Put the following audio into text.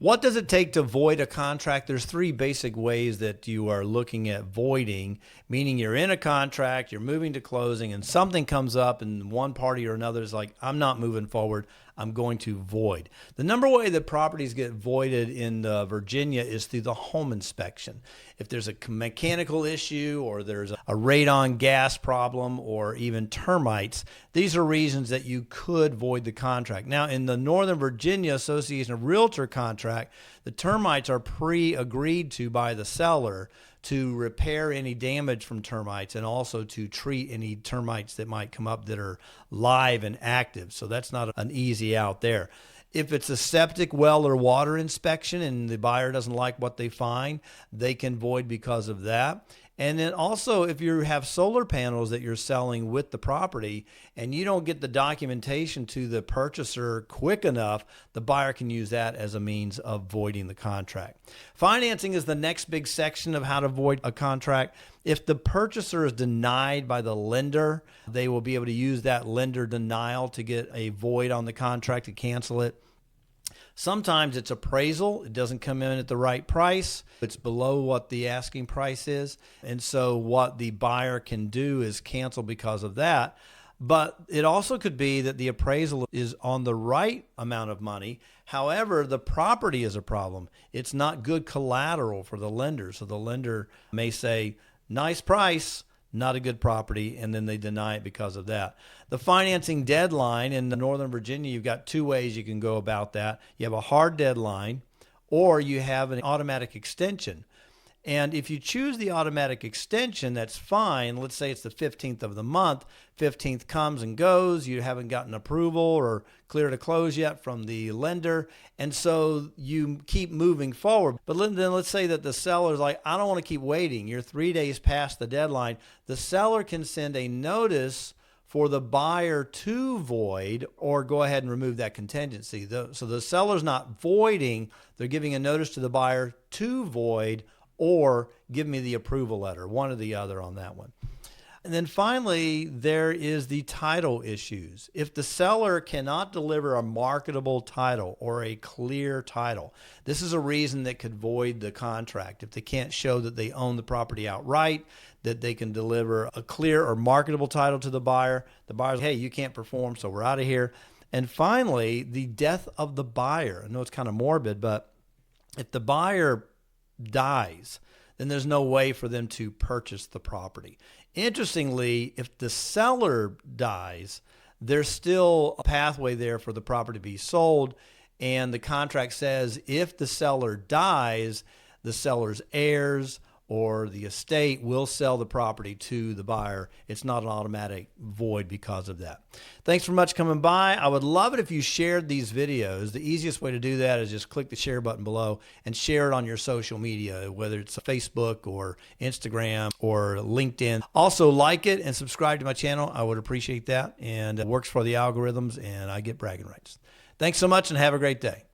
What does it take to void a contract? There's three basic ways that you are looking at voiding, meaning you're in a contract, you're moving to closing, and something comes up and one party or another is like, I'm not moving forward, I'm going to void. The number one way that properties get voided in Virginia is through the home inspection. If there's a mechanical issue or there's a radon gas problem or even termites, these are reasons that you could void the contract. Now, in the Northern Virginia Association of Realtor contract, the termites are pre-agreed to by the seller to repair any damage from termites and also to treat any termites that might come up that are live and active. So that's not an easy out there. If it's a septic well or water inspection and the buyer doesn't like what they find, they can void because of that. And then also, if you have solar panels that you're selling with the property and you don't get the documentation to the purchaser quick enough, the buyer can use that as a means of voiding the contract. Financing is the next big section of how to void a contract. If the purchaser is denied by the lender, they will be able to use that lender denial to get a void on the contract to cancel it. Sometimes it's appraisal. It doesn't come in at the right price. It's below what the asking price is. And so what the buyer can do is cancel because of that. But it also could be that the appraisal is on the right amount of money. However, the property is a problem. It's not good collateral for the lender. So the lender may say, nice price, not a good property, and then they deny it because of that. The financing deadline in the Northern Virginia, you've got two ways you can go about that. You have a hard deadline, or you have an automatic extension. And if you choose the automatic extension, that's fine. Let's say it's the 15th of the month. 15th comes and goes. You haven't gotten approval or clear to close yet from the lender. And so you keep moving forward. But then let's say that the seller's like, I don't want to keep waiting. You're 3 days past the deadline. The seller can send a notice for the buyer to void or go ahead and remove that contingency. So the seller's not voiding. They're giving a notice to the buyer to void or give me the approval letter, one or the other on that one. And then finally, there is the title issues. If the seller cannot deliver a marketable title or a clear title, this is a reason that could void the contract. If they can't show that they own the property outright, that they can deliver a clear or marketable title to the buyer's, hey, you can't perform, so we're out of here. And finally, the death of the buyer. I know it's kind of morbid, but if the buyer dies, then there's no way for them to purchase the property. Interestingly, if the seller dies, there's still a pathway there for the property to be sold. And the contract says if the seller dies, the seller's heirs or the estate will sell the property to the buyer. It's not an automatic void because of that. Thanks for much coming by. I would love it if you shared these videos. The easiest way to do that is just click the share button below and share it on your social media, whether it's Facebook or Instagram or LinkedIn. Also like it and subscribe to my channel. I would appreciate that. And it works for the algorithms and I get bragging rights. Thanks so much and have a great day.